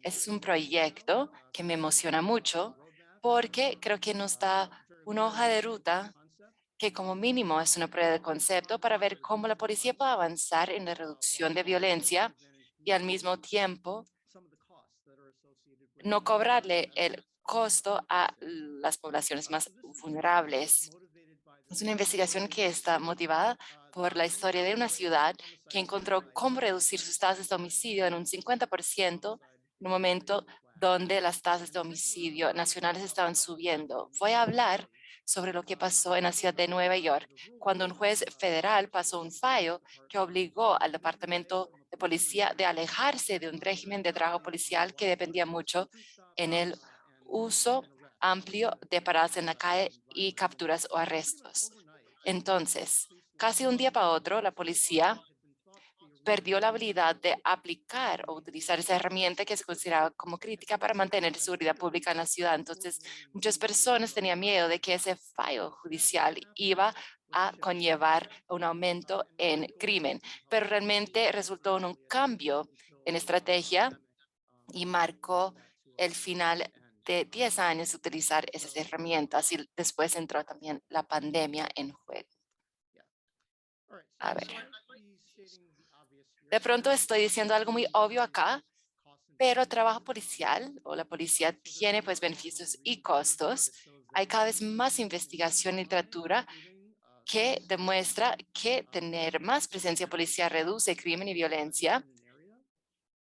Ese es un proyecto que me emociona mucho porque creo que nos da una hoja de ruta que como mínimo es una prueba de concepto para ver cómo la policía puede avanzar en la reducción de violencia y al mismo tiempo no cobrarle el costo a las poblaciones más vulnerables. Es una investigación que está motivada por la historia de una ciudad que encontró cómo reducir sus tasas de homicidio en un 50% en un momento donde las tasas de homicidio nacionales estaban subiendo. Voy a hablar sobre lo que pasó en la ciudad de Nueva York, cuando un juez federal pasó un fallo que obligó al Departamento de Policía de alejarse de un régimen de trabajo policial que dependía mucho en el uso amplio de paradas en la calle y capturas o arrestos. Entonces, casi un día para otro, la policía perdió la habilidad de aplicar o utilizar esa herramienta que se consideraba como crítica para mantener seguridad pública en la ciudad. Entonces, muchas personas tenían miedo de que ese fallo judicial iba a conllevar un aumento en crimen, pero realmente resultó en un cambio en estrategia y marcó el final de 10 años de utilizar esas herramientas y después entró también la pandemia en juego. A ver, de pronto estoy diciendo algo muy obvio acá, pero el trabajo policial o la policía tiene pues beneficios y costos. Hay cada vez más investigación y literatura que demuestra que tener más presencia policial reduce crimen y violencia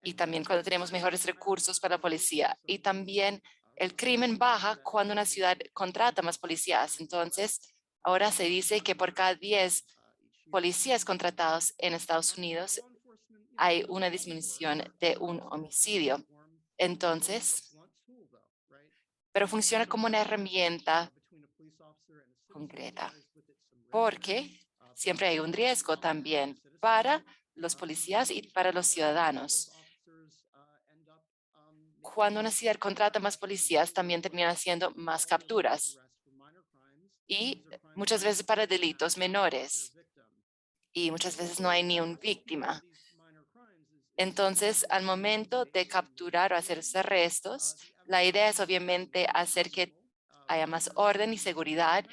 y también cuando tenemos mejores recursos para la policía. Y también el crimen baja cuando una ciudad contrata más policías. Entonces, ahora se dice que por cada 10 policías contratados en Estados Unidos hay una disminución de un homicidio. Entonces, pero funciona como una herramienta concreta, porque siempre hay un riesgo también para los policías y para los ciudadanos. Cuando una ciudad contrata más policías, también termina haciendo más capturas y muchas veces para delitos menores y muchas veces no hay ni una víctima. Entonces, al momento de capturar o hacer esos arrestos, la idea es obviamente hacer que haya más orden y seguridad,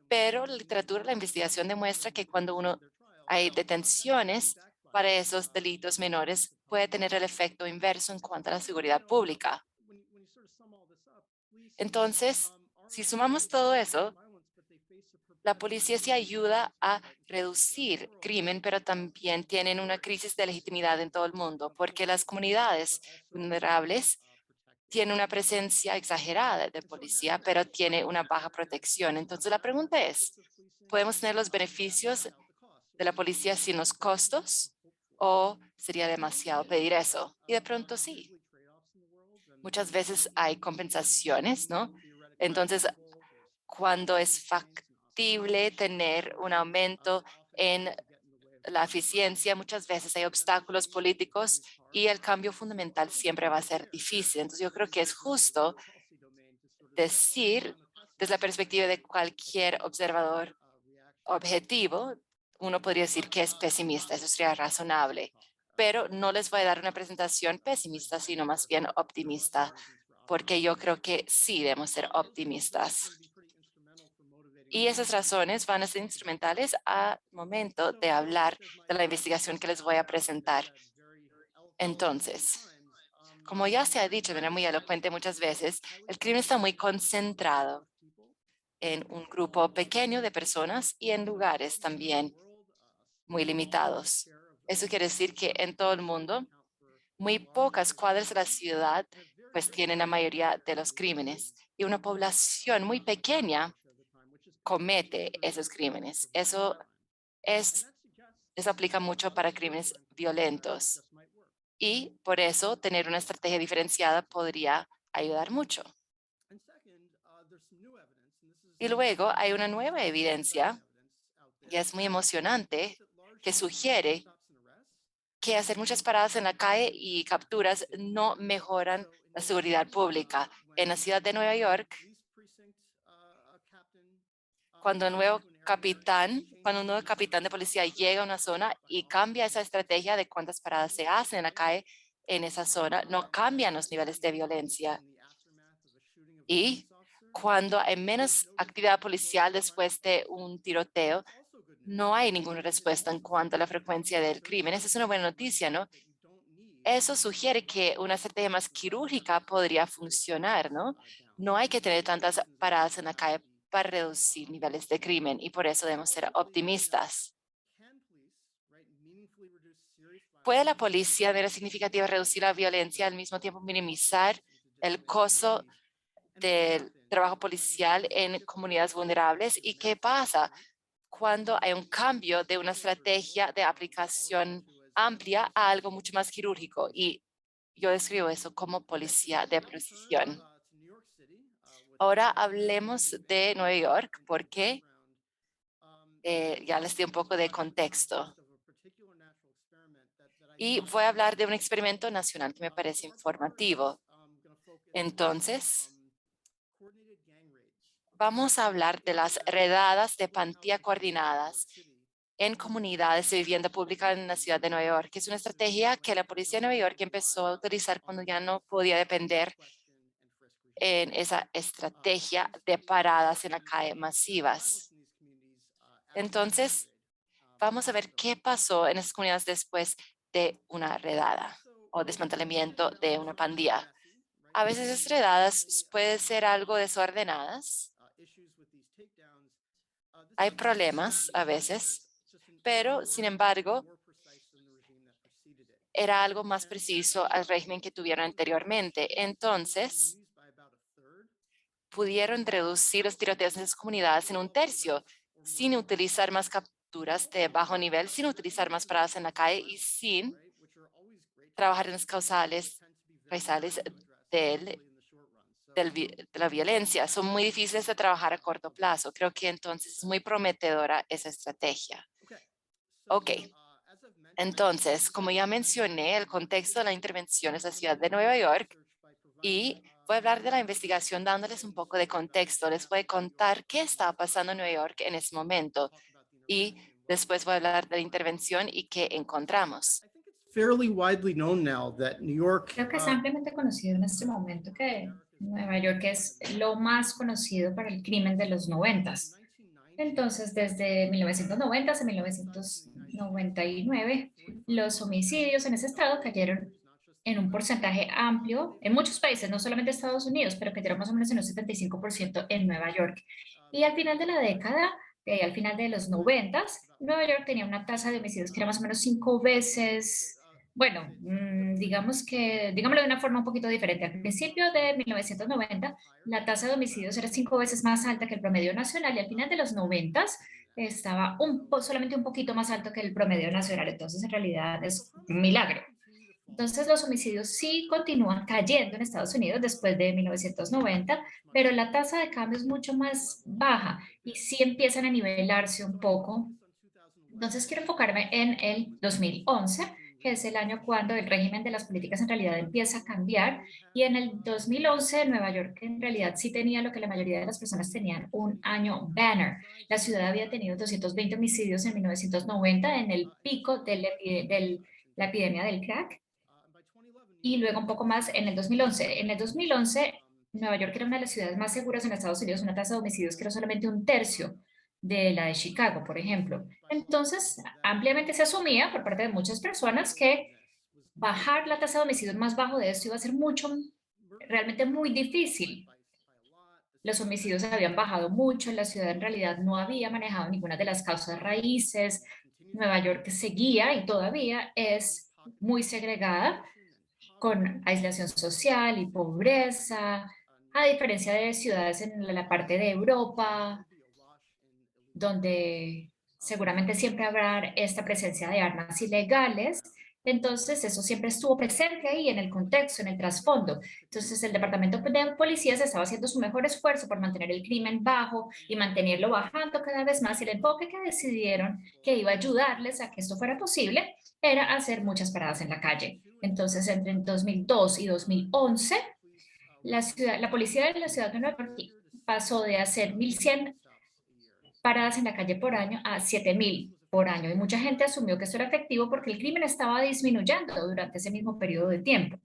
pero la literatura, la investigación demuestra que cuando uno hay detenciones para esos delitos menores, puede tener el efecto inverso en cuanto a la seguridad pública. Entonces, si sumamos todo eso, la policía sí ayuda a reducir crimen, pero también tienen una crisis de legitimidad en todo el mundo, porque las comunidades vulnerables tienen una presencia exagerada de policía, pero tiene una baja protección. Entonces, la pregunta es, ¿podemos tener los beneficios de la policía sin los costos? ¿O sería demasiado pedir eso? Y de pronto sí. Muchas veces hay compensaciones, ¿no? Entonces, cuando es factible tener un aumento en la eficiencia, muchas veces hay obstáculos políticos y el cambio fundamental siempre va a ser difícil. Entonces, yo creo que es justo decir, desde la perspectiva de cualquier observador objetivo, uno podría decir que es pesimista, eso sería razonable, pero no les voy a dar una presentación pesimista, sino más bien optimista, porque yo creo que sí debemos ser optimistas. Y esas razones van a ser instrumentales al momento de hablar de la investigación que les voy a presentar. Entonces, como ya se ha dicho de manera muy elocuente muchas veces, el crimen está muy concentrado en un grupo pequeño de personas y en lugares también muy limitados. Eso quiere decir que en todo el mundo, muy pocas cuadras de la ciudad pues tienen la mayoría de los crímenes y una población muy pequeña comete esos crímenes. Es, eso aplica mucho para crímenes violentos y por eso tener una estrategia diferenciada podría ayudar mucho. Y luego hay una nueva evidencia y es muy emocionante que sugiere que hacer muchas paradas en la calle y capturas no mejoran la seguridad pública. En la ciudad de Nueva York, cuando un nuevo capitán de policía llega a una zona y cambia esa estrategia de cuántas paradas se hacen en la calle, en esa zona, no cambian los niveles de violencia. Y cuando hay menos actividad policial después de un tiroteo, no hay ninguna respuesta en cuanto a la frecuencia del crimen. Esa es una buena noticia, ¿no? Eso sugiere que una estrategia más quirúrgica podría funcionar, ¿no? No hay que tener tantas paradas en la calle para reducir niveles de crimen y por eso debemos ser optimistas. ¿Puede la policía de manera significativa reducir la violencia al mismo tiempo minimizar el costo del trabajo policial en comunidades vulnerables? ¿Y qué pasa cuando hay un cambio de una estrategia de aplicación amplia a algo mucho más quirúrgico? Y yo describo eso como policía de precisión. Ahora hablemos de Nueva York porque ya les di un poco de contexto. Y voy a hablar de un experimento nacional que me parece informativo. Entonces, vamos a hablar de las redadas de plantilla coordinadas en comunidades de vivienda pública en la ciudad de Nueva York, que es una estrategia que la policía de Nueva York empezó a utilizar cuando ya no podía depender en esa estrategia de paradas en la calle masivas. Entonces, vamos a ver qué pasó en esas comunidades después de una redada o desmantelamiento de una pandilla. A veces esas redadas pueden ser algo desordenadas. Hay problemas a veces, pero sin embargo, era algo más preciso al régimen que tuvieron anteriormente. Entonces, pudieron reducir los tiroteos en esas comunidades en un tercio, sin utilizar más capturas de bajo nivel, sin utilizar más paradas en la calle y sin trabajar en las causales, raizales de la violencia. Son muy difíciles de trabajar a corto plazo. Creo que entonces es muy prometedora esa estrategia. Ok, entonces, como ya mencioné, el contexto de la intervención es la ciudad de Nueva York y voy a hablar de la investigación dándoles un poco de contexto. Les voy a contar qué estaba pasando en Nueva York en ese momento y después voy a hablar de la intervención y qué encontramos. Creo que es ampliamente conocido en este momento que Nueva York es lo más conocido para el crimen de los noventas. Entonces, desde 1990 a 1999, los homicidios en ese estado cayeron en un porcentaje amplio en muchos países, no solamente Estados Unidos, pero cayeron más o menos en un 75% en Nueva York. Y al final de la década, al final de los noventas, Nueva York tenía una tasa de homicidios que era más o menos 5 veces, bueno, digámoslo de una forma un poquito diferente. Al principio de 1990, la tasa de homicidios era 5 veces más alta que el promedio nacional y al final de los noventas estaba solamente un poquito más alto que el promedio nacional. Entonces, en realidad es un milagro. Entonces, los homicidios sí continúan cayendo en Estados Unidos después de 1990, pero la tasa de cambio es mucho más baja y sí empiezan a nivelarse un poco. Entonces, quiero enfocarme en el 2011, que es el año cuando el régimen de las políticas en realidad empieza a cambiar. Y en el 2011, Nueva York en realidad sí tenía lo que la mayoría de las personas tenían, un año banner. La ciudad había tenido 220 homicidios en 1990, en el pico de la epidemia del crack, y luego un poco más en el 2011. En el 2011, Nueva York era una de las ciudades más seguras en Estados Unidos, una tasa de homicidios que era solamente un tercio de la de Chicago, por ejemplo. Entonces, ampliamente se asumía por parte de muchas personas que bajar la tasa de homicidios más bajo de esto iba a ser realmente muy difícil. Los homicidios habían bajado mucho, la ciudad en realidad no había manejado ninguna de las causas raíces. Nueva York seguía y todavía es muy segregada con aislación social y pobreza, a diferencia de ciudades en la parte de Europa, donde seguramente siempre habrá esta presencia de armas ilegales. Entonces, eso siempre estuvo presente ahí en el contexto, en el trasfondo. Entonces, el Departamento de Policías estaba haciendo su mejor esfuerzo por mantener el crimen bajo y mantenerlo bajando cada vez más. Y el enfoque que decidieron que iba a ayudarles a que esto fuera posible era hacer muchas paradas en la calle. Entonces, entre 2002 y 2011, la policía de la ciudad de Nueva York pasó de hacer 1.100 paradas en la calle por año a 7.000. por año. Y mucha gente asumió que esto era efectivo porque el crimen estaba disminuyendo durante ese mismo periodo de tiempo.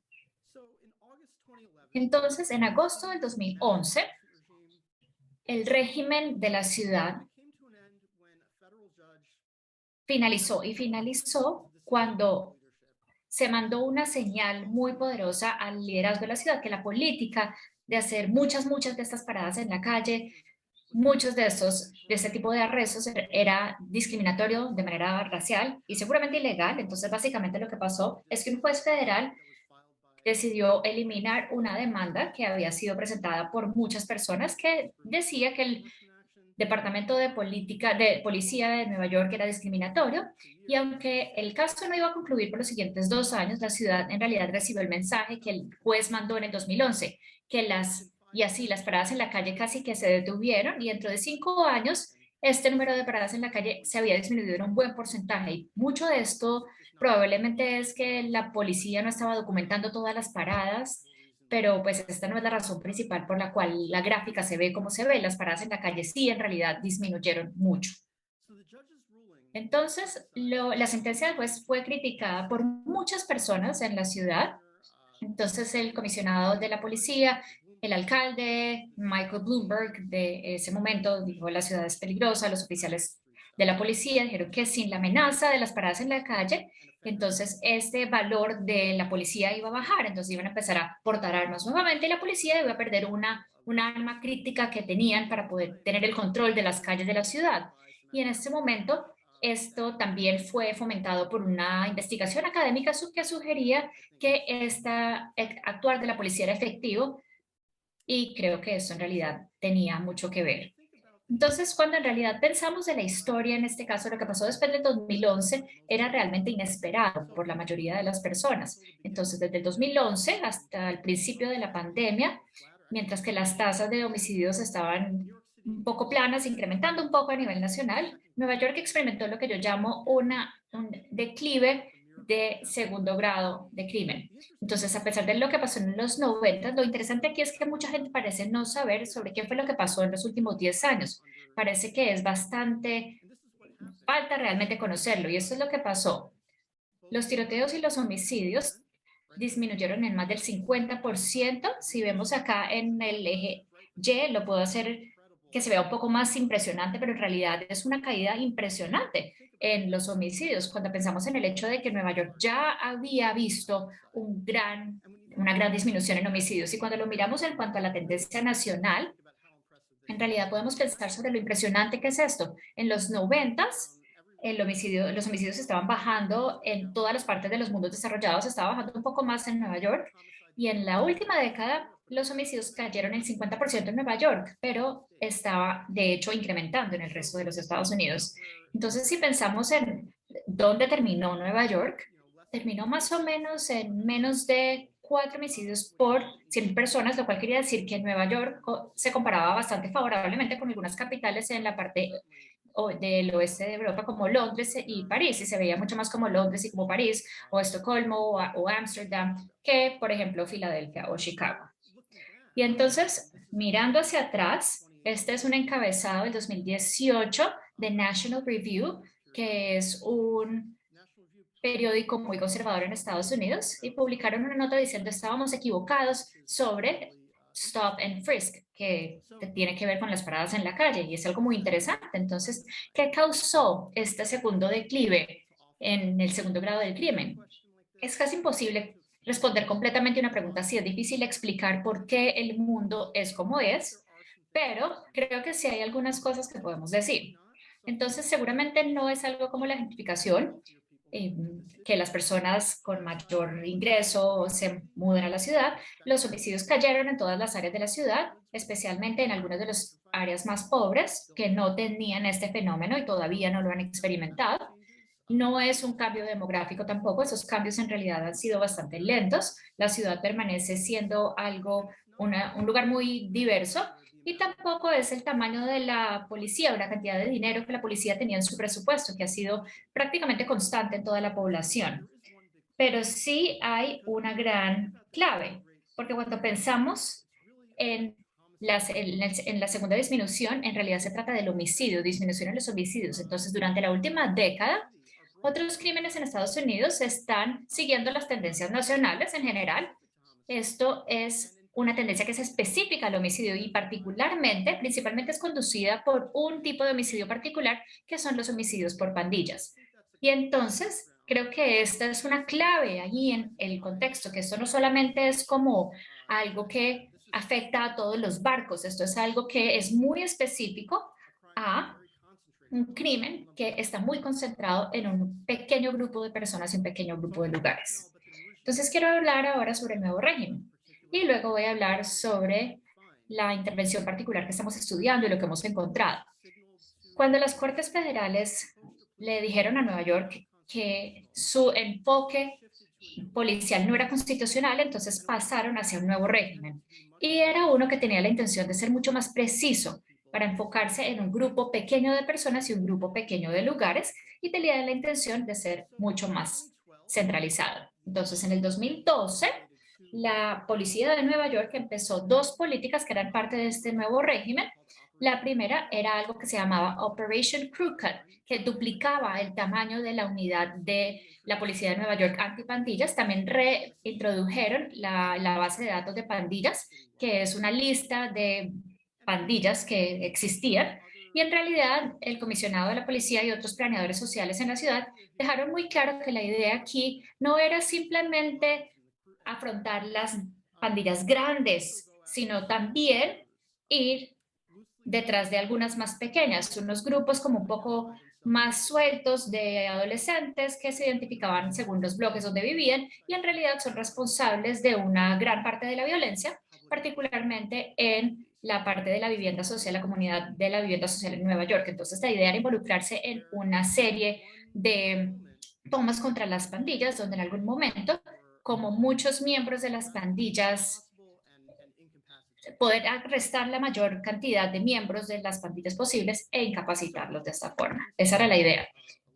Entonces, en agosto del 2011, el régimen de la ciudad finalizó cuando se mandó una señal muy poderosa al liderazgo de la ciudad, que la política de hacer muchas de estas paradas en la calle, muchos de este tipo de arrestos era discriminatorio de manera racial y seguramente ilegal. Entonces, básicamente lo que pasó es que un juez federal decidió eliminar una demanda que había sido presentada por muchas personas que decía que el Departamento de Policía de Nueva York era discriminatorio y aunque el caso no iba a concluir por los siguientes 2 años, la ciudad en realidad recibió el mensaje que el juez mandó en el 2011, y así las paradas en la calle casi que se detuvieron y dentro de 5 años este número de paradas en la calle se había disminuido en un buen porcentaje y mucho de esto probablemente es que la policía no estaba documentando todas las paradas, pero pues esta no es la razón principal por la cual la gráfica se ve como se ve. Las paradas en la calle sí en realidad disminuyeron mucho. Entonces, la sentencia del juez fue criticada por muchas personas en la ciudad. Entonces, el comisionado de la policía, el alcalde, Michael Bloomberg, de ese momento, dijo la ciudad es peligrosa. Los oficiales de la policía dijeron que sin la amenaza de las paradas en la calle, entonces este valor de la policía iba a bajar, entonces iban a empezar a portar armas nuevamente y la policía iba a perder una arma crítica que tenían para poder tener el control de las calles de la ciudad. Y en este momento, esto también fue fomentado por una investigación académica que sugería que actuar de la policía era efectivo y creo que eso en realidad tenía mucho que ver. Entonces, cuando en realidad pensamos en la historia, en este caso, lo que pasó después del 2011 era realmente inesperado por la mayoría de las personas. Entonces, desde el 2011 hasta el principio de la pandemia, mientras que las tasas de homicidios estaban un poco planas, incrementando un poco a nivel nacional, Nueva York experimentó lo que yo llamo un declive de segundo grado de crimen. Entonces, a pesar de lo que pasó en los 90, lo interesante aquí es que mucha gente parece no saber sobre qué fue lo que pasó en los últimos 10 años. Parece que es bastante, falta realmente conocerlo y eso es lo que pasó. Los tiroteos y los homicidios disminuyeron en más del 50%. Si vemos acá en el eje Y, lo puedo hacer que se vea un poco más impresionante, pero en realidad es una caída impresionante en los homicidios. Cuando pensamos en el hecho de que Nueva York ya había visto una gran disminución en homicidios y cuando lo miramos en cuanto a la tendencia nacional, en realidad podemos pensar sobre lo impresionante que es esto. En los 90 los homicidios estaban bajando en todas las partes de los mundos desarrollados, estaba bajando un poco más en Nueva York y en la última década los homicidios cayeron el 50% en Nueva York, pero estaba de hecho incrementando en el resto de los Estados Unidos. Entonces, si pensamos en dónde terminó Nueva York, terminó más o menos en menos de 4 homicidios por 100 personas, lo cual quería decir que Nueva York se comparaba bastante favorablemente con algunas capitales en la parte del oeste de Europa como Londres y París, y se veía mucho más como Londres y como París, o Estocolmo o Ámsterdam, que por ejemplo Filadelfia o Chicago. Y entonces, mirando hacia atrás, este es un encabezado del 2018 de National Review, que es un periódico muy conservador en Estados Unidos, y publicaron una nota diciendo estábamos equivocados sobre stop and frisk, que tiene que ver con las paradas en la calle, y es algo muy interesante. Entonces, ¿qué causó este segundo declive en el segundo grado del crimen? Es casi imposible responder completamente una pregunta así, es difícil explicar por qué el mundo es como es, pero creo que sí hay algunas cosas que podemos decir. Entonces, seguramente no es algo como la gentrificación, eh, que las personas con mayor ingreso se muden a la ciudad. Los homicidios cayeron en todas las áreas de la ciudad, especialmente en algunas de las áreas más pobres que no tenían este fenómeno y todavía no lo han experimentado. No es un cambio demográfico tampoco, esos cambios en realidad han sido bastante lentos. La ciudad permanece siendo un lugar muy diverso y tampoco es el tamaño de la policía o la cantidad de dinero que la policía tenía en su presupuesto, que ha sido prácticamente constante en toda la población. Pero sí hay una gran clave, porque cuando pensamos en en la segunda disminución, en realidad se trata del homicidio, disminución en los homicidios. Entonces, durante la última década, otros crímenes en Estados Unidos están siguiendo las tendencias nacionales en general. Esto es una tendencia que es específica al homicidio y particularmente, principalmente es conducida por un tipo de homicidio particular, que son los homicidios por pandillas. Y entonces, creo que esta es una clave allí en el contexto, que esto no solamente es como algo que afecta a todos los barcos, esto es algo que es muy específico a un crimen que está muy concentrado en un pequeño grupo de personas y un pequeño grupo de lugares. Entonces quiero hablar ahora sobre el nuevo régimen y luego voy a hablar sobre la intervención particular que estamos estudiando y lo que hemos encontrado. Cuando las Cortes Federales le dijeron a Nueva York que su enfoque policial no era constitucional, entonces pasaron hacia un nuevo régimen. Y era uno que tenía la intención de ser mucho más preciso para enfocarse en un grupo pequeño de personas y un grupo pequeño de lugares y tenía la intención de ser mucho más centralizado. Entonces, en el 2012, la policía de Nueva York empezó dos políticas que eran parte de este nuevo régimen. La primera era algo que se llamaba Operation Crew Cut, que duplicaba el tamaño de la unidad de la Policía de Nueva York antipandillas. También reintrodujeron la base de datos de pandillas, que es una lista de pandillas que existían. Y en realidad el comisionado de la policía y otros planeadores sociales en la ciudad dejaron muy claro que la idea aquí no era simplemente afrontar las pandillas grandes, sino también ir detrás de algunas más pequeñas, unos grupos como un poco más sueltos de adolescentes que se identificaban según los bloques donde vivían y en realidad son responsables de una gran parte de la violencia, particularmente en la parte de la vivienda social, la comunidad de la vivienda social en Nueva York. Entonces, la idea era involucrarse en una serie de tomas contra las pandillas, donde en algún momento, como muchos miembros de las pandillas poder arrestar la mayor cantidad de miembros de las pandillas posibles e incapacitarlos de esta forma. Esa era la idea.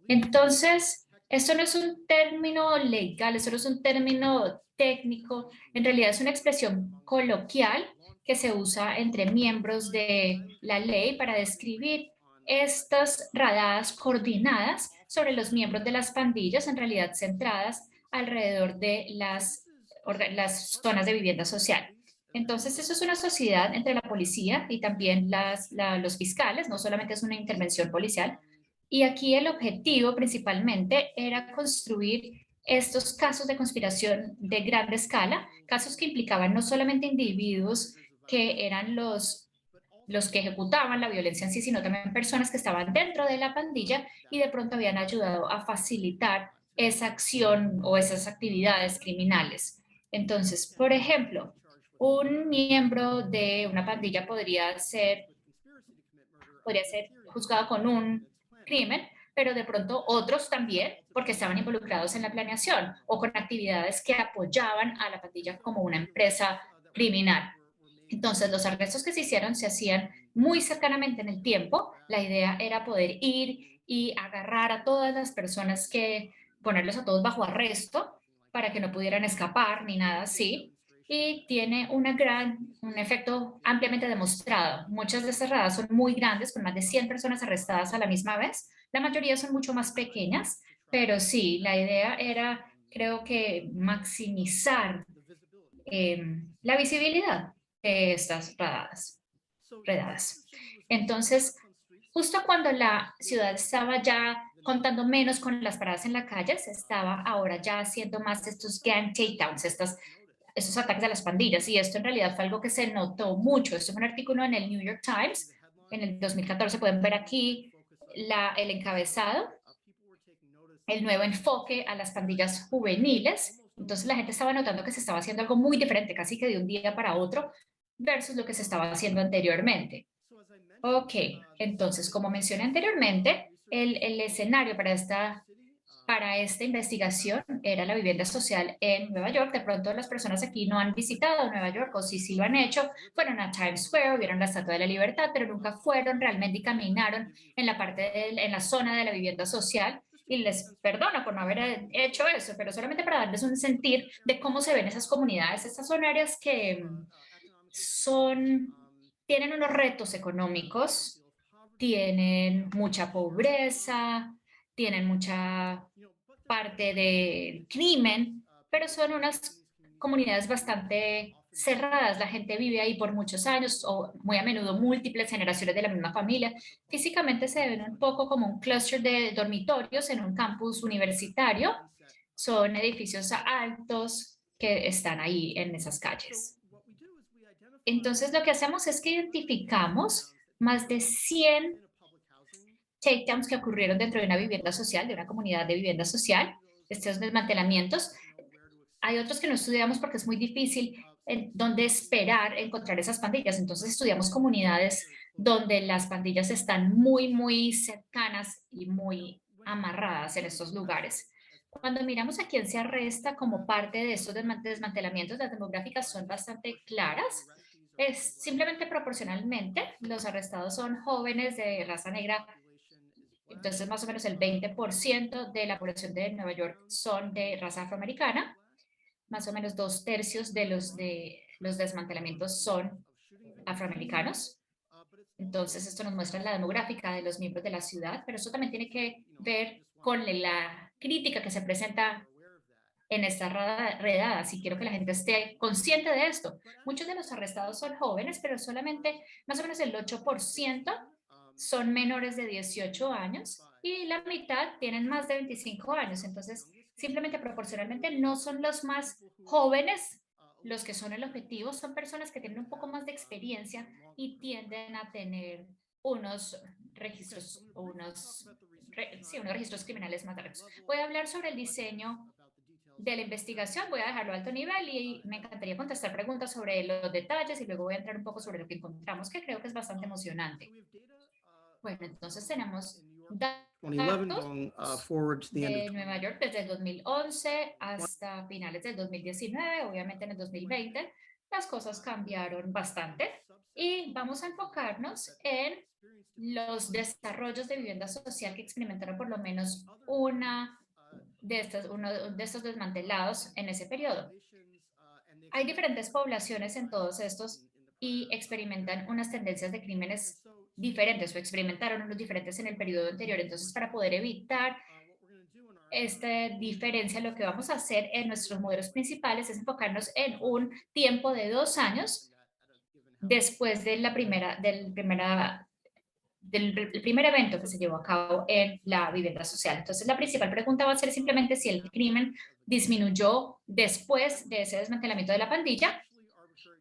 Entonces, esto no es un término legal, esto no es un término técnico, en realidad es una expresión coloquial que se usa entre miembros de la ley para describir estas radadas coordinadas sobre los miembros de las pandillas, en realidad centradas alrededor de las zonas de vivienda social. Entonces, eso es una sociedad entre la policía y también los fiscales, no solamente es una intervención policial. Y aquí el objetivo principalmente era construir estos casos de conspiración de gran escala, casos que implicaban no solamente individuos que eran los que ejecutaban la violencia en sí, sino también personas que estaban dentro de la pandilla y de pronto habían ayudado a facilitar esa acción o esas actividades criminales. Entonces, por ejemplo, un miembro de una pandilla podría ser juzgado con un crimen, pero de pronto otros también, porque estaban involucrados en la planeación o con actividades que apoyaban a la pandilla como una empresa criminal. Entonces, los arrestos que se hicieron se hacían muy cercanamente en el tiempo. La idea era poder ir y agarrar a todas las personas ponerlos a todos bajo arresto para que no pudieran escapar ni nada así. Y tiene un efecto ampliamente demostrado. Muchas de estas redadas son muy grandes, con más de 100 personas arrestadas a la misma vez. La mayoría son mucho más pequeñas, pero sí, la idea era, creo que, maximizar la visibilidad de estas redadas. Entonces, justo cuando la ciudad estaba ya contando menos con las paradas en la calle, se estaba ahora ya haciendo más estos gang takedowns, estos ataques a las pandillas. Y esto en realidad fue algo que se notó mucho. Esto es un artículo en el New York Times. En el 2014 pueden ver aquí el encabezado, el nuevo enfoque a las pandillas juveniles. Entonces la gente estaba notando que se estaba haciendo algo muy diferente, casi que de un día para otro, versus lo que se estaba haciendo anteriormente. Ok, entonces, como mencioné anteriormente, el escenario para esta investigación era la vivienda social en Nueva York. De pronto las personas aquí no han visitado Nueva York o sí lo han hecho, fueron a Times Square, vieron la Estatua de la Libertad, pero nunca fueron realmente y caminaron en en la zona de la vivienda social. Y les perdono por no haber hecho eso, pero solamente para darles un sentir de cómo se ven esas comunidades. Estas son áreas que son tienen unos retos económicos, tienen mucha pobreza, tienen mucha parte del crimen, pero son unas comunidades bastante cerradas. La gente vive ahí por muchos años o muy a menudo múltiples generaciones de la misma familia. Físicamente se ven un poco como un clúster de dormitorios en un campus universitario. Son edificios altos que están ahí en esas calles. Entonces, lo que hacemos es que identificamos más de 100 takedowns que ocurrieron dentro de una vivienda social, de una comunidad de vivienda social, estos desmantelamientos. Hay otros que no estudiamos porque es muy difícil en dónde esperar encontrar esas pandillas. Entonces estudiamos comunidades donde las pandillas están muy cercanas y muy amarradas en estos lugares. Cuando miramos a quién se arresta como parte de estos desmantelamientos, las demográficas son bastante claras. Es simplemente proporcionalmente, los arrestados son jóvenes de raza negra, entonces más o menos el 20% de la población de Nueva York son de raza afroamericana, más o menos 2/3 de los desmantelamientos son afroamericanos. Entonces, esto nos muestra la demográfica de los miembros de la ciudad, pero eso también tiene que ver con la crítica que se presenta en estas redadas y quiero que la gente esté consciente de esto. Muchos de los arrestados son jóvenes, pero solamente más o menos el 8% son menores de 18 años y la mitad tienen más de 25 años. Entonces, simplemente proporcionalmente no son los más jóvenes los que son el objetivo, son personas que tienen un poco más de experiencia y tienden a tener unos registros, sí, unos registros criminales más largos. Voy a hablar sobre el diseño de la investigación, voy a dejarlo a alto nivel y me encantaría contestar preguntas sobre los detalles y luego voy a entrar un poco sobre lo que encontramos, que creo que es bastante emocionante. Bueno, entonces tenemos 2011 datos going forward to the end of de Nueva York desde el 2011 hasta finales del 2019, obviamente en el 2020 las cosas cambiaron bastante y vamos a enfocarnos en los desarrollos de vivienda social que experimentaron por lo menos uno de estos desmantelados en ese periodo. Hay diferentes poblaciones en todos estos y experimentan unas tendencias de crímenes diferentes o experimentaron unos diferentes en el periodo anterior. Entonces, para poder evitar esta diferencia, lo que vamos a hacer en nuestros modelos principales es enfocarnos en un tiempo de 2 años después de del primer evento que se llevó a cabo en la vivienda social. Entonces, la principal pregunta va a ser simplemente si el crimen disminuyó después de ese desmantelamiento de la pandilla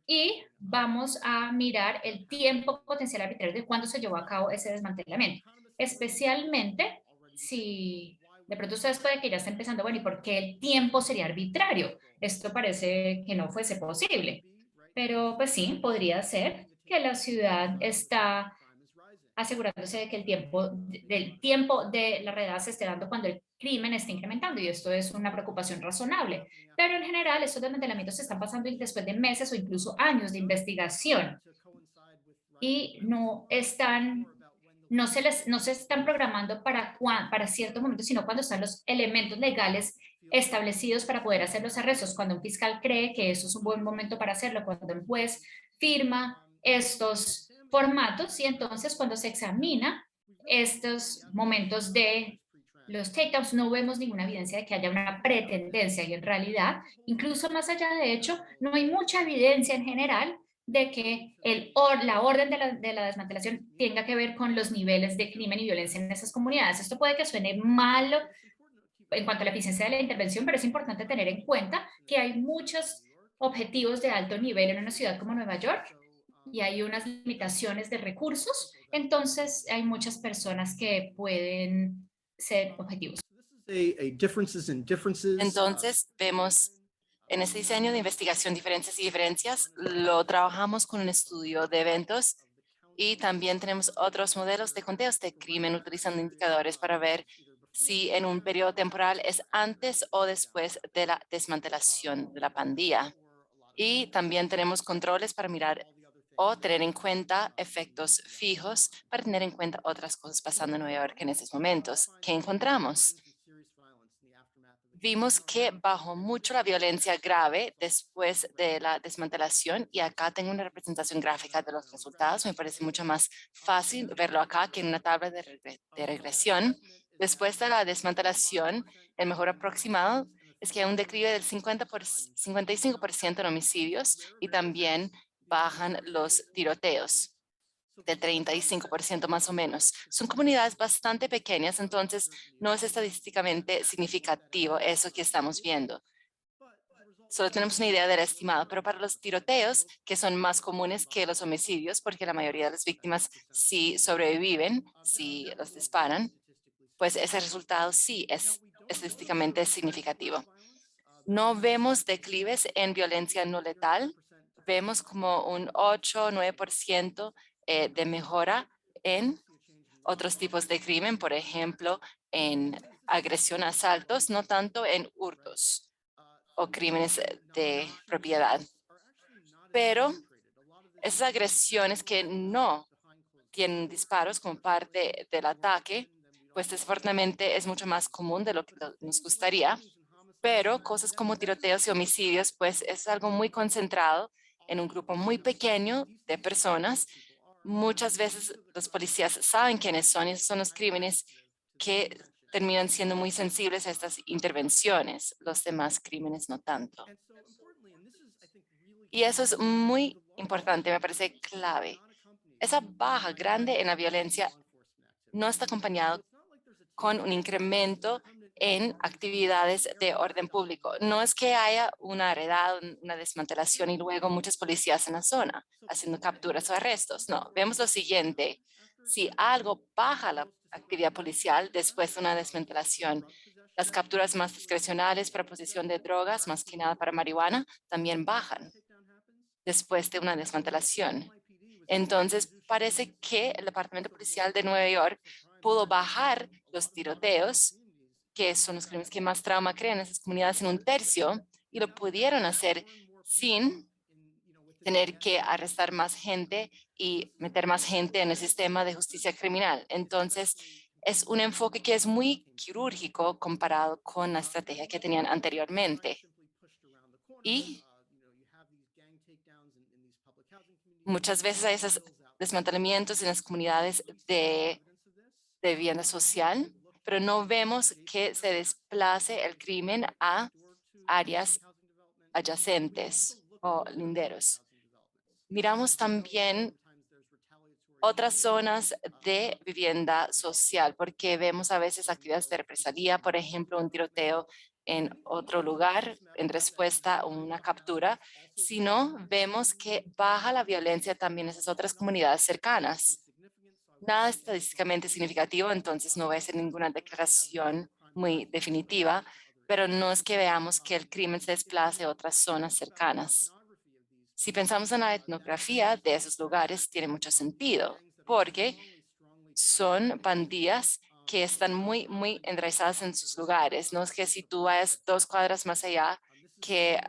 y vamos a mirar el tiempo potencial arbitrario de cuándo se llevó a cabo ese desmantelamiento, especialmente si de pronto ustedes pueden que ya estén empezando, bueno, ¿y por qué el tiempo sería arbitrario? Esto parece que no fuese posible, pero pues sí, podría ser que la ciudad está asegurándose de que del tiempo de la redada se esté dando cuando el crimen esté incrementando y esto es una preocupación razonable. Pero en general estos desmantelamientos se están pasando después de meses o incluso años de investigación y no se están programando para ciertos momentos, sino cuando están los elementos legales establecidos para poder hacer los arrestos, cuando un fiscal cree que eso es un buen momento para hacerlo, cuando un juez firma estos formatos y entonces cuando se examina estos momentos de los takedowns no vemos ninguna evidencia de que haya una pretendencia y en realidad, incluso más allá de hecho, no hay mucha evidencia en general de que la orden de la desmantelación tenga que ver con los niveles de crimen y violencia en esas comunidades. Esto puede que suene malo en cuanto a la eficiencia de la intervención, pero es importante tener en cuenta que hay muchos objetivos de alto nivel en una ciudad como Nueva York y hay unas limitaciones de recursos, entonces hay muchas personas que pueden ser objetivos. Entonces, vemos en este diseño de investigación diferencias y diferencias, lo trabajamos con un estudio de eventos y también tenemos otros modelos de conteos de crimen utilizando indicadores para ver si en un periodo temporal es antes o después de la desmantelación de la pandilla. Y también tenemos controles para mirar o tener en cuenta efectos fijos para tener en cuenta otras cosas pasando en Nueva York en estos momentos. ¿Qué encontramos? vimos que bajó mucho la violencia grave después de la desmantelación y acá tengo una representación gráfica de los resultados. Me parece mucho más fácil verlo acá que en una tabla de regresión. Después de la desmantelación, el mejor aproximado es que hay un declive del 55% en homicidios y también bajan los tiroteos del 35% más o menos. Son comunidades bastante pequeñas, entonces no es estadísticamente significativo eso que estamos viendo. Solo tenemos una idea del estimado, pero para los tiroteos, que son más comunes que los homicidios, porque la mayoría de las víctimas sí sobreviven, si los disparan, pues ese resultado sí es estadísticamente significativo. No vemos declives en violencia no letal, vemos como un 8 o 9% de mejora en otros tipos de crimen, por ejemplo, en agresión a asaltos, no tanto en hurtos o crímenes de propiedad. Pero esas agresiones que no tienen disparos como parte del ataque, pues desafortunadamente es mucho más común de lo que nos gustaría, pero cosas como tiroteos y homicidios, pues es algo muy concentrado en un grupo muy pequeño de personas. Muchas veces los policías saben quiénes son y esos son los crímenes que terminan siendo muy sensibles a estas intervenciones, los demás crímenes no tanto. Y eso es muy importante, me parece clave. Esa baja grande en la violencia no está acompañado con un incremento en actividades de orden público. No es que haya una redada, una desmantelación y luego muchos policías en la zona haciendo capturas o arrestos. No, vemos lo siguiente. Si algo baja la actividad policial después de una desmantelación, las capturas más discrecionales para posesión de drogas, más que nada para marihuana, también bajan después de una desmantelación. Entonces, parece que el Departamento Policial de Nueva York pudo bajar los tiroteos, que son los crímenes que más trauma crean en esas comunidades, en un tercio, y lo pudieron hacer sin tener que arrestar más gente y meter más gente en el sistema de justicia criminal. Entonces, es un enfoque que es muy quirúrgico comparado con la estrategia que tenían anteriormente. Y muchas veces hay esos desmantelamientos en las comunidades de vivienda social, pero no vemos que se desplace el crimen a áreas adyacentes o linderos. Miramos también otras zonas de vivienda social, porque vemos a veces actividades de represalia, por ejemplo, un tiroteo en otro lugar en respuesta a una captura, sino vemos que baja la violencia también en esas otras comunidades cercanas. Nada estadísticamente significativo, entonces no voy a hacer ninguna declaración muy definitiva, pero no es que veamos que el crimen se desplace a otras zonas cercanas. Si pensamos en la etnografía de esos lugares, tiene mucho sentido, porque son pandillas que están muy enraizadas en sus lugares. No es que si tú vayas 2 cuadras más allá, que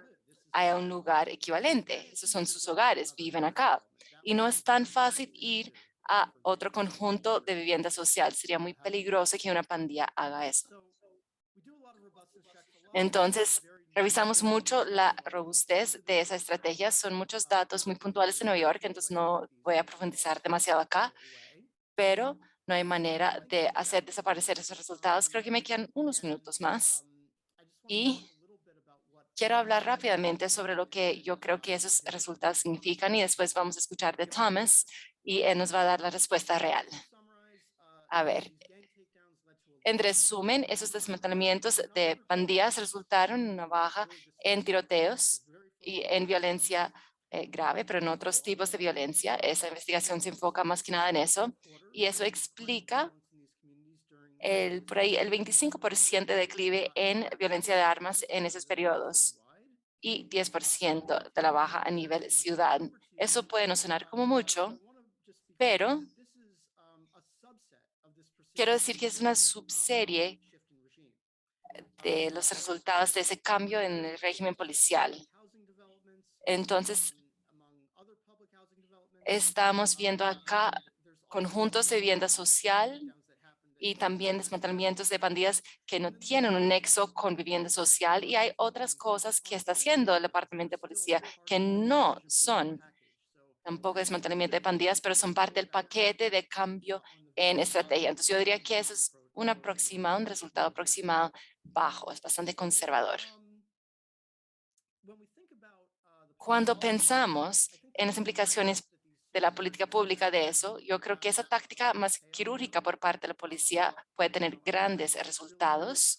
haya un lugar equivalente. Esos son sus hogares, viven acá. Y no es tan fácil ir a otro conjunto de vivienda social. Sería muy peligroso que una pandilla haga eso. Entonces, revisamos mucho la robustez de esa estrategia. Son muchos datos muy puntuales de Nueva York, entonces no voy a profundizar demasiado acá, pero no hay manera de hacer desaparecer esos resultados. Creo que me quedan unos minutos más y quiero hablar rápidamente sobre lo que yo creo que esos resultados significan y después vamos a escuchar de Thomas y él nos va a dar la respuesta real. A ver, en resumen, esos desmantelamientos de pandillas resultaron en una baja en tiroteos y en violencia grave, pero en otros tipos de violencia. Esa investigación se enfoca más que nada en eso y eso explica por ahí el 25% de declive en violencia de armas en esos periodos y 10% de la baja a nivel ciudad. Eso puede no sonar como mucho, pero quiero decir que es una subserie de los resultados de ese cambio en el régimen policial. Entonces, estamos viendo acá conjuntos de vivienda social y también desmantelamientos de pandillas que no tienen un nexo con vivienda social, y hay otras cosas que está haciendo el Departamento de Policía que no son tampoco desmantelamiento de pandillas, pero son parte del paquete de cambio en estrategia. Entonces yo diría que eso es un resultado aproximado bajo, es bastante conservador. Cuando pensamos en las implicaciones de la política pública de eso, yo creo que esa táctica más quirúrgica por parte de la policía puede tener grandes resultados,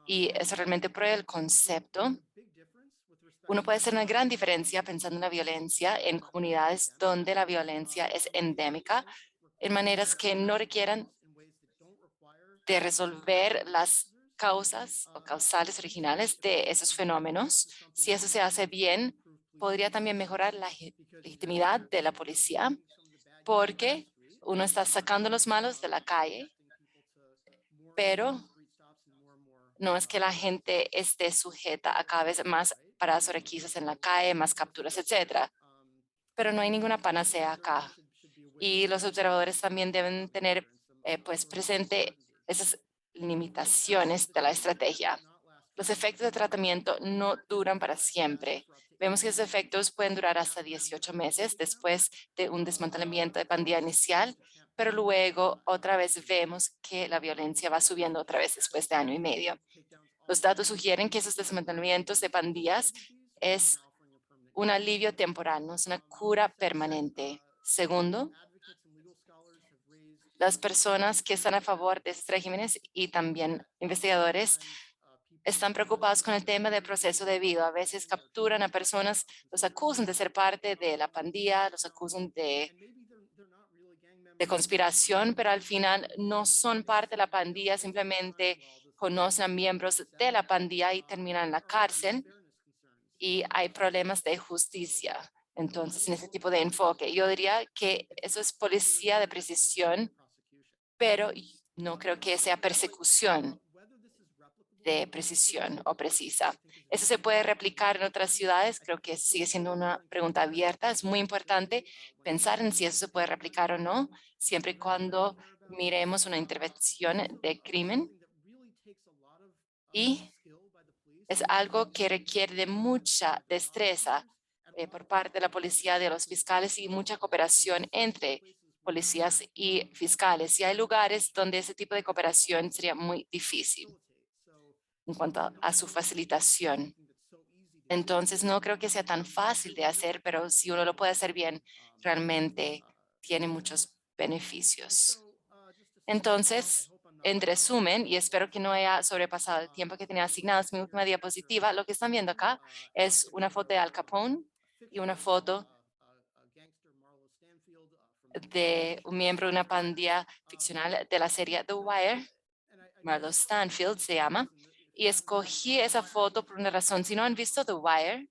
y eso realmente prueba el concepto. Uno puede hacer una gran diferencia pensando en la violencia en comunidades donde la violencia es endémica, en maneras que no requieran de resolver las causas o causales originales de esos fenómenos. Si eso se hace bien, podría también mejorar la legitimidad de la policía, porque uno está sacando a los malos de la calle, pero no es que la gente esté sujeta a cada vez más paradas o requisas en la calle, más capturas, etcétera. Pero no hay ninguna panacea acá. Y los observadores también deben tener pues presente esas limitaciones de la estrategia. Los efectos de tratamiento no duran para siempre. Vemos que esos efectos pueden durar hasta 18 meses después de un desmantelamiento de pandilla inicial, pero luego otra vez vemos que la violencia va subiendo otra vez después de año y medio. Los datos sugieren que esos desmantelamientos de pandillas es un alivio temporal, no es una cura permanente. Segundo, las personas que están a favor de estos regímenes y también investigadores están preocupados con el tema del proceso debido. A veces capturan a personas, los acusan de ser parte de la pandilla, los acusan de conspiración, pero al final no son parte de la pandilla, simplemente conocen a miembros de la pandilla y terminan en la cárcel, y hay problemas de justicia. Entonces, en ese tipo de enfoque, yo diría que eso es policía de precisión, pero no creo que sea persecución de precisión o precisa. ¿Eso se puede replicar en otras ciudades? Creo que sigue siendo una pregunta abierta. Es muy importante pensar en si eso se puede replicar o no, siempre y cuando miremos una intervención de crimen, y es algo que requiere de mucha destreza por parte de la policía, de los fiscales, y mucha cooperación entre policías y fiscales. Y hay lugares donde ese tipo de cooperación sería muy difícil en cuanto a su facilitación. Entonces, no creo que sea tan fácil de hacer, pero si uno lo puede hacer bien, realmente tiene muchos beneficios. Entonces, en resumen, y espero que no haya sobrepasado el tiempo que tenía asignado, es mi última diapositiva. Lo que están viendo acá es una foto de Al Capone y una foto de un miembro de una pandilla ficcional de la serie The Wire. Marlo Stanfield se llama. Y escogí esa foto por una razón. Si no han visto The Wire,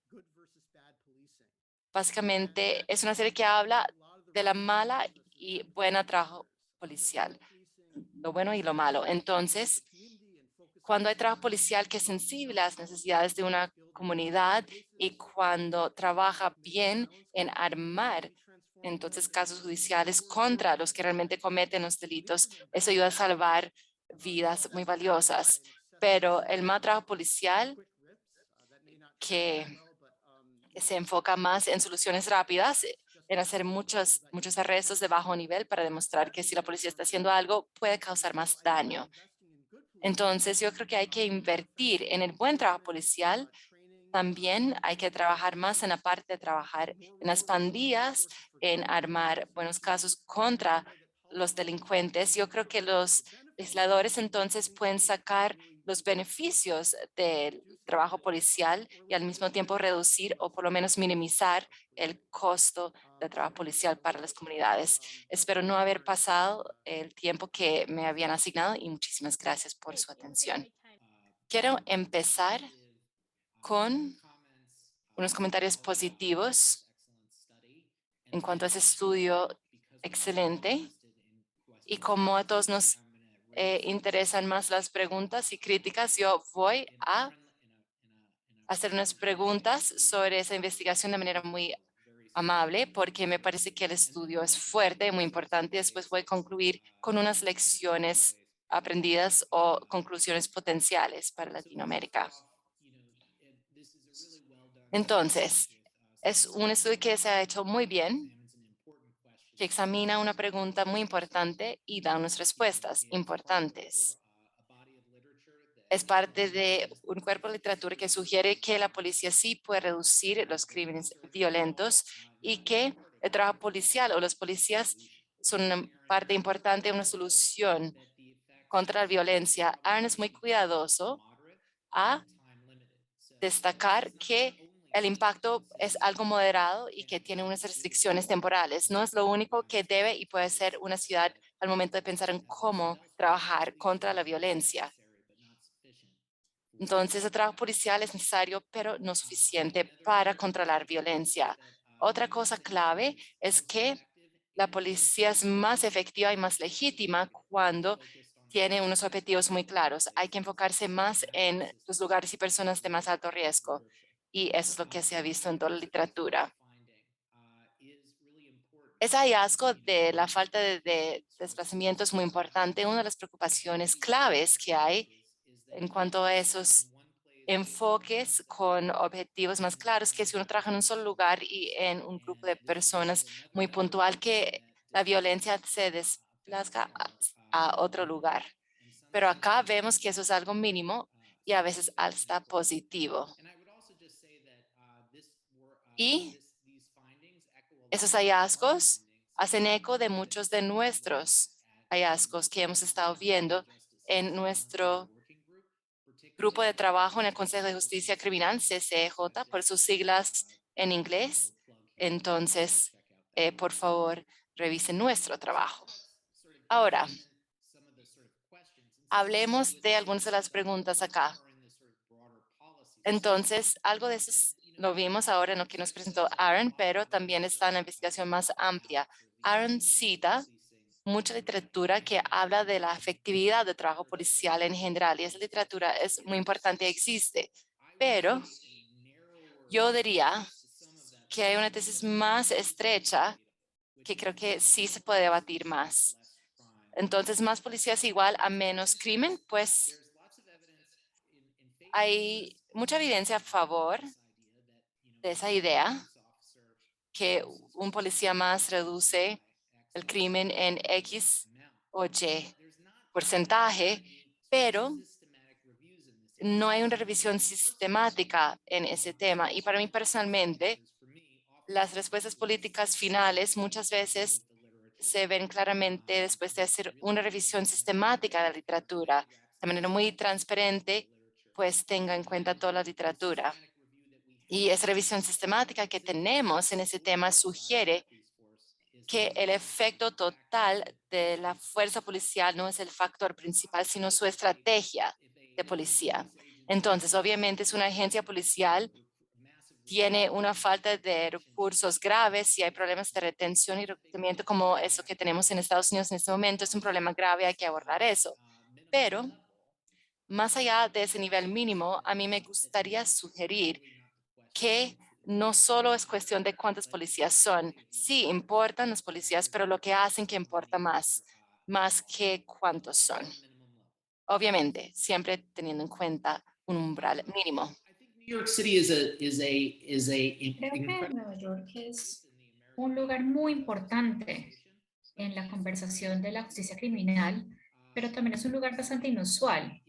básicamente es una serie que habla de la mala y buena trabajo policial, lo bueno y lo malo. Entonces, cuando hay trabajo policial que es sensible a las necesidades de una comunidad y cuando trabaja bien en armar entonces casos judiciales contra los que realmente cometen los delitos, eso ayuda a salvar vidas muy valiosas. Pero el mal trabajo policial que se enfoca más en soluciones rápidas, en hacer muchos arrestos de bajo nivel para demostrar que si la policía está haciendo algo puede causar más daño. Entonces, yo creo que hay que invertir en el buen trabajo policial. También hay que trabajar más en la parte de trabajar en las pandillas, en armar buenos casos contra los delincuentes. Yo creo que los legisladores entonces pueden sacar los beneficios del trabajo policial y al mismo tiempo reducir o por lo menos minimizar el costo del trabajo policial para las comunidades. Espero no haber pasado el tiempo que me habían asignado, y muchísimas gracias por su atención. Quiero empezar con unos comentarios positivos en cuanto a ese estudio excelente, y como a todos nos interesan más las preguntas y críticas, yo voy a hacer unas preguntas sobre esa investigación de manera muy amable, porque me parece que el estudio es fuerte y muy importante. Después voy a concluir con unas lecciones aprendidas o conclusiones potenciales para Latinoamérica. Entonces, es un estudio que se ha hecho muy bien, que examina una pregunta muy importante y da unas respuestas importantes. Es parte de un cuerpo de literatura que sugiere que la policía sí puede reducir los crímenes violentos y que el trabajo policial o los policías son una parte importante de una solución contra la violencia. Aaron es muy cuidadoso a destacar que el impacto es algo moderado y que tiene unas restricciones temporales. No es lo único que debe y puede ser una ciudad al momento de pensar en cómo trabajar contra la violencia. Entonces, el trabajo policial es necesario, pero no suficiente para controlar violencia. Otra cosa clave es que la policía es más efectiva y más legítima cuando tiene unos objetivos muy claros. Hay que enfocarse más en los lugares y personas de más alto riesgo. Y eso es lo que se ha visto en toda la literatura. Ese hallazgo de la falta de desplazamiento es muy importante. Una de las preocupaciones claves que hay en cuanto a esos enfoques con objetivos más claros, que si uno trabaja en un solo lugar y en un grupo de personas muy puntual, que la violencia se desplaza a otro lugar. Pero acá vemos que eso es algo mínimo y a veces hasta positivo. Y esos hallazgos hacen eco de muchos de nuestros hallazgos que hemos estado viendo en nuestro grupo de trabajo en el Consejo de Justicia Criminal, CCJ, por sus siglas en inglés. Entonces, por favor, revisen nuestro trabajo. Ahora, hablemos de algunas de las preguntas acá. Entonces, algo de eso lo vimos ahora en lo que nos presentó Aaron, pero también está en la investigación más amplia. Aaron cita mucha literatura que habla de la efectividad del trabajo policial en general, y esa literatura es muy importante y existe, pero yo diría que hay una tesis más estrecha que creo que sí se puede debatir más. Entonces, más policías igual a menos crimen, pues hay mucha evidencia a favor de esa idea que un policía más reduce el crimen en X o Y porcentaje, pero no hay una revisión sistemática en ese tema. Y para mí personalmente, las respuestas políticas finales muchas veces se ven claramente después de hacer una revisión sistemática de la literatura, de manera muy transparente, pues tenga en cuenta toda la literatura. Y esa revisión sistemática que tenemos en ese tema sugiere que el efecto total de la fuerza policial no es el factor principal, sino su estrategia de policía. Entonces, obviamente es una agencia policial, tiene una falta de recursos graves y hay problemas de retención y reclutamiento como eso que tenemos en Estados Unidos en este momento. Es un problema grave, hay que abordar eso. Pero más allá de ese nivel mínimo, a mí me gustaría sugerir que no solo es cuestión de cuántos policías son. Sí, importan los policías, pero lo que hacen que importa más que cuántos son. Obviamente, siempre teniendo en cuenta un umbral mínimo. New York City is a Creo que Nueva York es un lugar muy importante en la conversación de la justicia criminal, pero también es un lugar bastante inusual.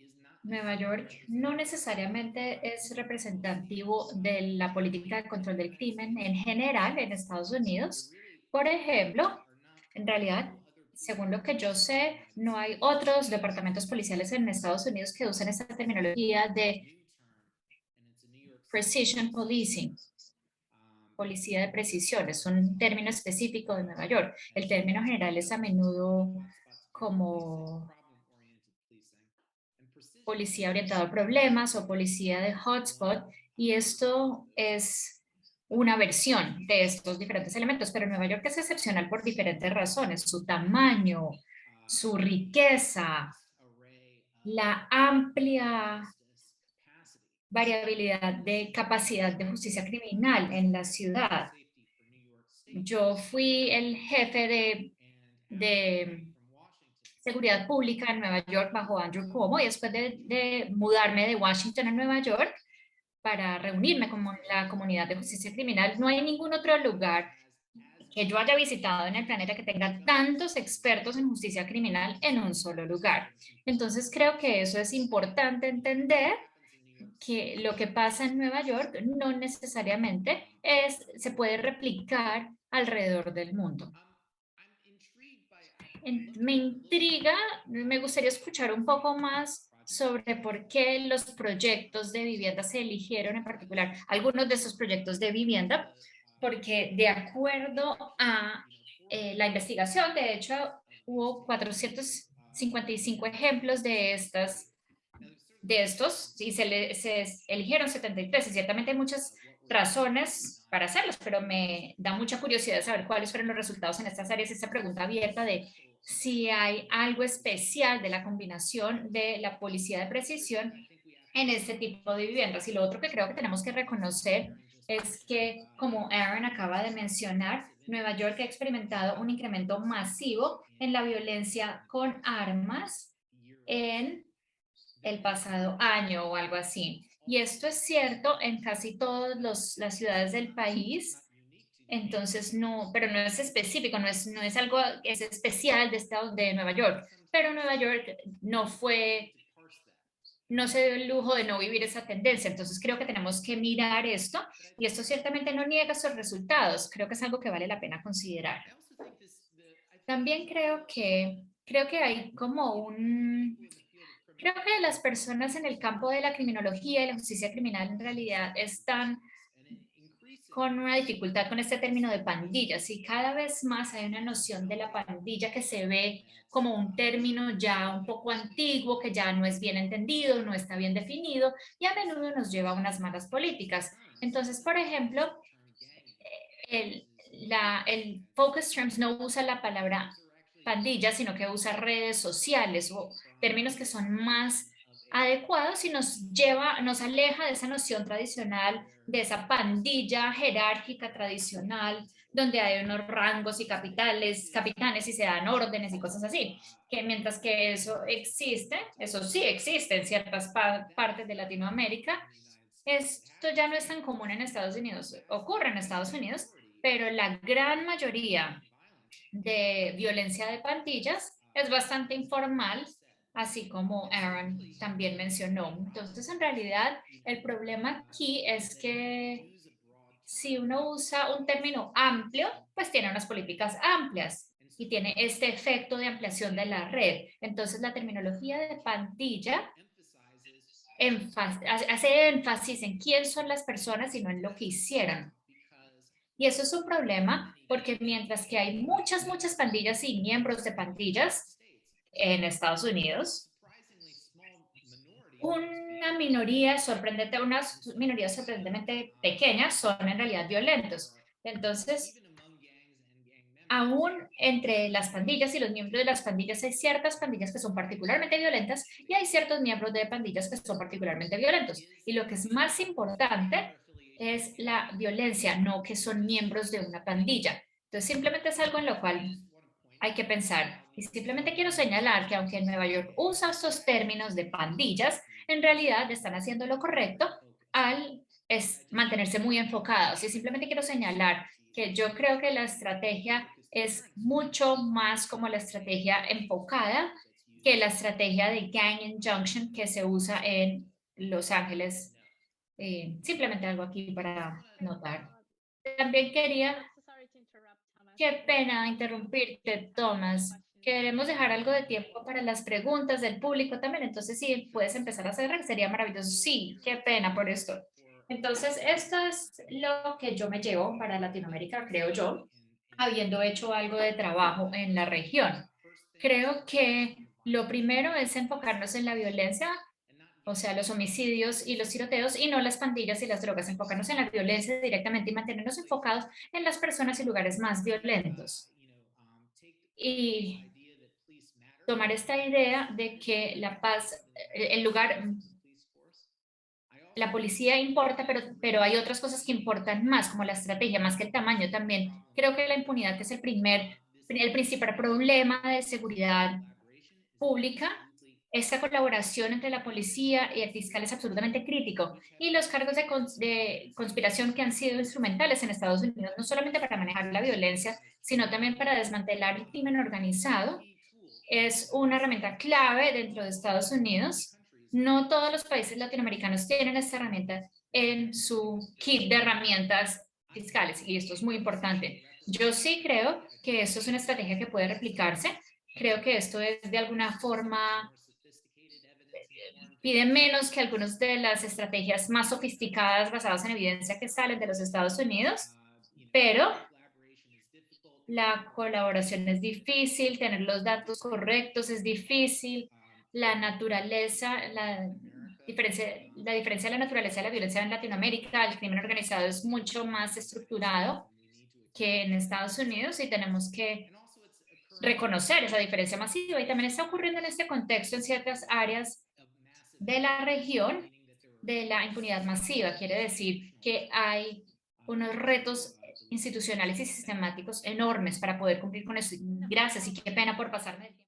Nueva York no necesariamente es representativo de la política de control del crimen en general en Estados Unidos. Por ejemplo, en realidad, según lo que yo sé, no hay otros departamentos policiales en Estados Unidos que usen esta terminología de precision policing, policía de precisión, es un término específico de Nueva York. El término general es a menudo como policía orientada a problemas o policía de hotspot, y esto es una versión de estos diferentes elementos, pero Nueva York es excepcional por diferentes razones: su tamaño, su riqueza, la amplia variabilidad de capacidad de justicia criminal en la ciudad. Yo fui el jefe de seguridad pública en Nueva York bajo Andrew Cuomo y después de mudarme de Washington a Nueva York para reunirme con la comunidad de justicia criminal, no hay ningún otro lugar que yo haya visitado en el planeta que tenga tantos expertos en justicia criminal en un solo lugar. Entonces creo que eso es importante entender, que lo que pasa en Nueva York no necesariamente se puede replicar alrededor del mundo. Me intriga, me gustaría escuchar un poco más sobre por qué los proyectos de vivienda se eligieron en particular, algunos de esos proyectos de vivienda, porque de acuerdo a la investigación, de hecho, hubo 455 ejemplos de estos y se eligieron 73 y ciertamente hay muchas razones para hacerlos, pero me da mucha curiosidad saber cuáles fueron los resultados en estas áreas, esta pregunta abierta de si hay algo especial de la combinación de la policía de precisión en este tipo de viviendas. Y lo otro que creo que tenemos que reconocer es que, como Aaron acaba de mencionar, Nueva York ha experimentado un incremento masivo en la violencia con armas en el pasado año o algo así. Y esto es cierto en casi todas las ciudades del país. Entonces, no, pero no es específico, no es algo que es especial de estado de Nueva York. Pero Nueva York no se dio el lujo de no vivir esa tendencia. Entonces, creo que tenemos que mirar esto y esto ciertamente no niega sus resultados. Creo que es algo que vale la pena considerar. También creo que hay como creo que las personas en el campo de la criminología y la justicia criminal en realidad están con una dificultad con este término de pandillas y cada vez más hay una noción de la pandilla que se ve como un término ya un poco antiguo, que ya no es bien entendido, no está bien definido y a menudo nos lleva a unas malas políticas. Entonces, por ejemplo, el Focus Terms no usa la palabra pandilla, sino que usa redes sociales o términos que son más adecuados y nos aleja de esa noción tradicional, de esa pandilla jerárquica tradicional, donde hay unos rangos y capitanes y se dan órdenes y cosas así. Que mientras que eso existe, eso sí existe en ciertas partes de Latinoamérica, esto ya no es tan común en Estados Unidos, ocurre en Estados Unidos, pero la gran mayoría de violencia de pandillas es bastante informal, así como Aaron también mencionó. Entonces, en realidad, el problema aquí es que si uno usa un término amplio, pues tiene unas políticas amplias y tiene este efecto de ampliación de la red. Entonces, la terminología de pandilla hace énfasis en quién son las personas y no en lo que hicieron. Y eso es un problema porque mientras que hay muchas pandillas y miembros de pandillas en Estados Unidos, unas minorías sorprendentemente pequeñas son en realidad violentos. Entonces, aún entre las pandillas y los miembros de las pandillas hay ciertas pandillas que son particularmente violentas y hay ciertos miembros de pandillas que son particularmente violentos. Y lo que es más importante es la violencia, no que son miembros de una pandilla. Entonces, simplemente es algo en lo cual hay que pensar. Y simplemente quiero señalar que aunque en Nueva York usa estos términos de pandillas, en realidad están haciendo lo correcto al mantenerse muy enfocados. Y simplemente quiero señalar que yo creo que la estrategia es mucho más como la estrategia enfocada que la estrategia de gang injunction que se usa en Los Ángeles. Simplemente algo aquí para notar. También qué pena interrumpirte, Thomas. Queremos dejar algo de tiempo para las preguntas del público también. Entonces, si puedes empezar a hacer, sería maravilloso. Sí, qué pena por esto. Entonces, esto es lo que yo me llevo para Latinoamérica, creo yo, habiendo hecho algo de trabajo en la región. Creo que lo primero es enfocarnos en la violencia, o sea, los homicidios y los tiroteos, y no las pandillas y las drogas, enfocarnos en la violencia directamente y mantenernos enfocados en las personas y lugares más violentos. Y tomar esta idea de que la paz, la policía importa, pero hay otras cosas que importan más, como la estrategia, más que el tamaño también. Creo que la impunidad es el principal problema de seguridad pública, esta colaboración entre la policía y el fiscal es absolutamente crítico. Y los cargos de conspiración que han sido instrumentales en Estados Unidos, no solamente para manejar la violencia, sino también para desmantelar el crimen organizado, es una herramienta clave dentro de Estados Unidos. No todos los países latinoamericanos tienen esta herramienta en su kit de herramientas fiscales y esto es muy importante. Yo sí creo que esto es una estrategia que puede replicarse. Creo que esto es de alguna forma pide menos que algunas de las estrategias más sofisticadas basadas en evidencia que salen de los Estados Unidos, pero la colaboración es difícil, tener los datos correctos es difícil, la naturaleza, la diferencia de la naturaleza de la violencia en Latinoamérica, el crimen organizado es mucho más estructurado que en Estados Unidos y tenemos que reconocer esa diferencia masiva y también está ocurriendo en este contexto en ciertas áreas de la región de la impunidad masiva. Quiere decir que hay unos retos institucionales y sistemáticos enormes para poder cumplir con eso. Gracias y qué pena por pasarme el tiempo.